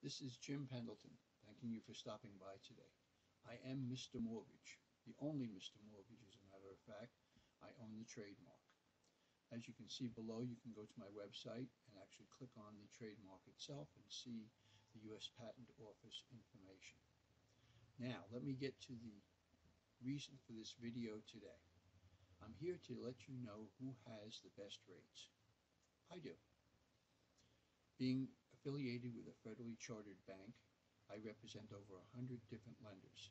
This is Jim Pendleton, thanking you for stopping by today. I am Mr. Mortgage, the only Mr. Mortgage, as a matter of fact. I own the trademark. As you can see below, you can go to my website and actually click on the trademark itself and see the U.S. Patent Office information. Now, let me get to the reason for this video today. I'm here to let you know who has the best rates. I do. Being affiliated with a federally chartered bank, I represent over 100 different lenders.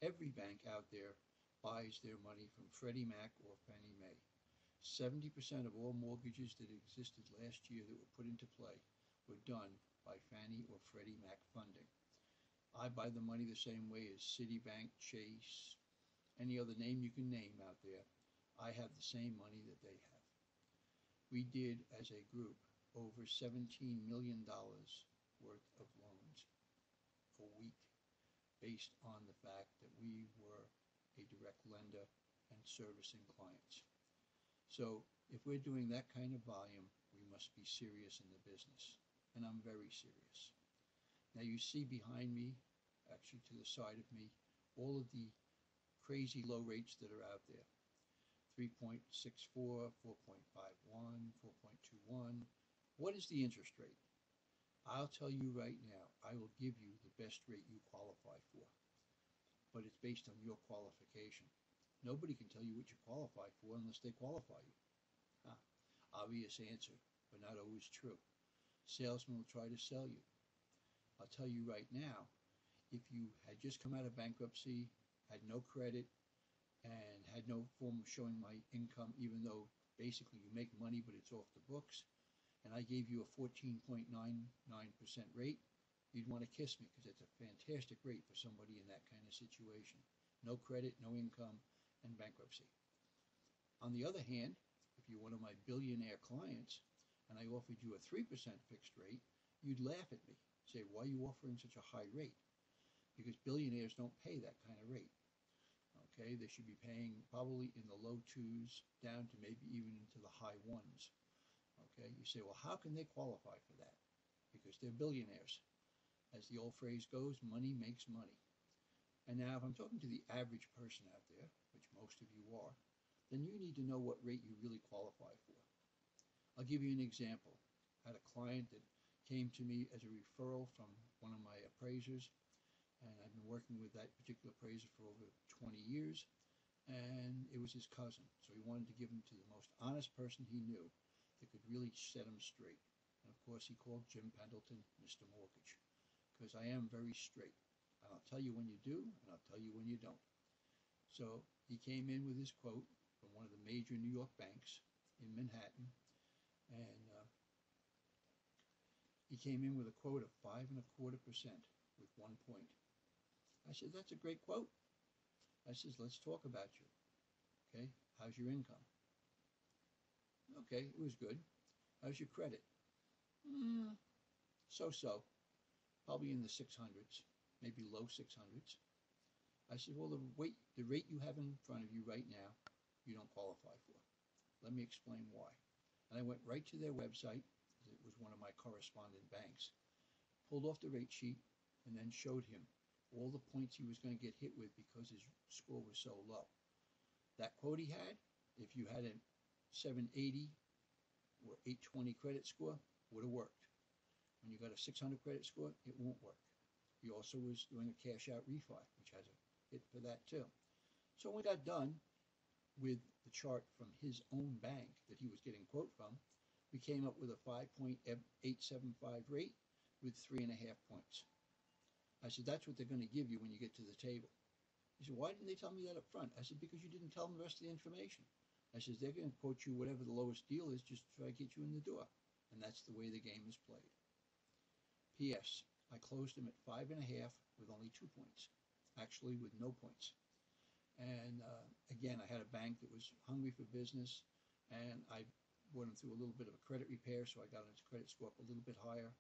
Every bank out there buys their money from Freddie Mac or Fannie Mae. 70% of all mortgages that existed last year that were put into play were done by Fannie or Freddie Mac funding. I buy the money the same way as Citibank, Chase, any other name you can name out there. I have the same money that they have. We did, as a group, over $17 million worth of loans a week, based on the fact that we were a direct lender and servicing clients. So if we're doing that kind of volume, we must be serious in the business, and I'm very serious. Now you see behind me, actually to the side of me, all of the crazy low rates that are out there. 3.64, 4.51, 4.21. What is the interest rate? I'll tell you right now, I will give you the best rate you qualify for, but it's based on your qualification. Nobody can tell you what you qualify for unless they qualify you. Obvious answer, but not always true. Salesmen will try to sell you. I'll tell you right now, if you had just come out of bankruptcy, had no credit, and had no form of showing my income, even though basically you make money but it's off the books, and I gave you a 14.99% rate, you'd want to kiss me, because it's a fantastic rate for somebody in that kind of situation. No credit, no income, and bankruptcy. On the other hand, if you're one of my billionaire clients and I offered you a 3% fixed rate, you'd laugh at me, say, why are you offering such a high rate? Because billionaires don't pay that kind of rate. Okay, they should be paying probably in the low twos down to maybe even into the high ones. Okay, you say, well, how can they qualify for that? Because they're billionaires. As the old phrase goes, money makes money. And now if I'm talking to the average person out there, which most of you are, then you need to know what rate you really qualify for. I'll give you an example. I had a client that came to me as a referral from one of my appraisers, and I've been working with that particular appraiser for over 20 years, and it was his cousin. So he wanted to give him to the most honest person he knew that could really set him straight. And of course he called Jim Pendleton Mr. Mortgage, because I am very straight. And I'll tell you when you do, and I'll tell you when you don't. So he came in with his quote from one of the major New York banks in Manhattan, and he came in with a quote of 5.25% with 1 point. I said, that's a great quote. I says, let's talk about you. Okay, how's your income? Okay, it was good. How's your credit? So-so. Probably in the 600s, maybe low 600s. I said, well, the rate you have in front of you right now, you don't qualify for. Let me explain why. And I went right to their website, because it was one of my correspondent banks, pulled off the rate sheet, and then showed him all the points he was going to get hit with because his score was so low. That quote he had, if you had a 780 or 820 credit score, would have worked. When you got a 600 credit score, it won't work. He also was doing a cash out refi, which has a hit for that too. So when we got done with the chart from his own bank that he was getting a quote from, we came up with a 5.875 rate with 3.5 points. I said, that's what they're going to give you when you get to the table. He said, why didn't they tell me that up front? I said, because you didn't tell them the rest of the information. I said, they're going to quote you whatever the lowest deal is just to try to get you in the door. And that's the way the game is played. P.S. I closed him at 5.5 with only 2 points. Actually, with no points. And again, I had a bank that was hungry for business, and I brought him through a little bit of a credit repair, so I got his credit score up a little bit higher.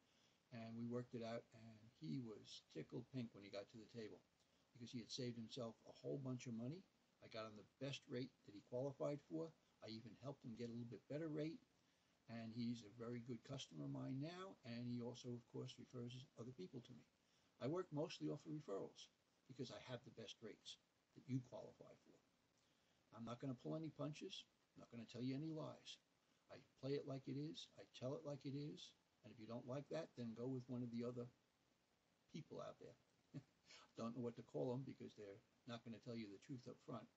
And we worked it out, and he was tickled pink when he got to the table, because he had saved himself a whole bunch of money. I got him the best rate that he qualified for. I even helped him get a little bit better rate, and he's a very good customer of mine now, and he also, of course, refers other people to me. I work mostly off of referrals because I have the best rates that you qualify for. I'm not going to pull any punches. I'm not going to tell you any lies. I play it like it is. I tell it like it is. And if you don't like that, then go with one of the other people out there. Don't know what to call them because they're not going to tell you the truth up front.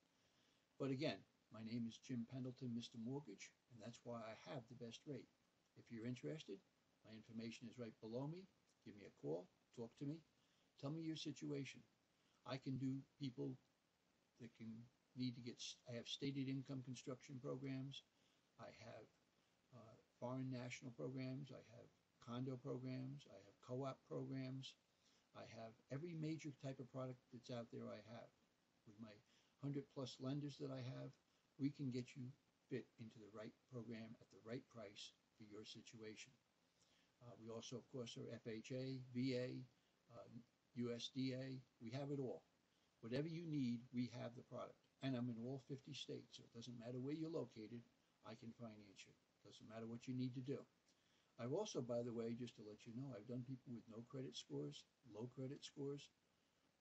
But again, my name is Jim Pendleton, Mr. Mortgage, and that's why I have the best rate. If you're interested, my information is right below me. Give me a call, talk to me, tell me your situation. I can do people that can need to get, I have stated income construction programs, I have foreign national programs, I have condo programs, I have co-op programs, I have every major type of product that's out there I have. With my 100+ lenders that I have, we can get you fit into the right program at the right price for your situation. We also, of course, are FHA, VA, USDA. We have it all. Whatever you need, we have the product. And I'm in all 50 states, so it doesn't matter where you're located, I can finance you. It doesn't matter what you need to do. I've also, by the way, just to let you know, I've done people with no credit scores, low credit scores,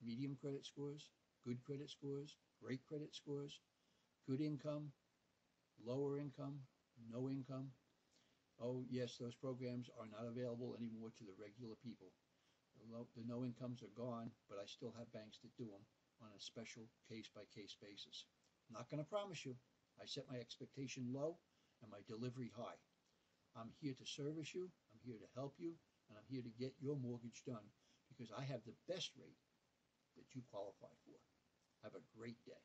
medium credit scores, good credit scores, great credit scores, good income, lower income, no income. Oh, yes, those programs are not available anymore to the regular people. The no incomes are gone, but I still have banks that do them on a special case-by-case basis. I'm not going to promise you. I set my expectation low and my delivery high. I'm here to service you, I'm here to help you, and I'm here to get your mortgage done because I have the best rate that you qualify for. Have a great day.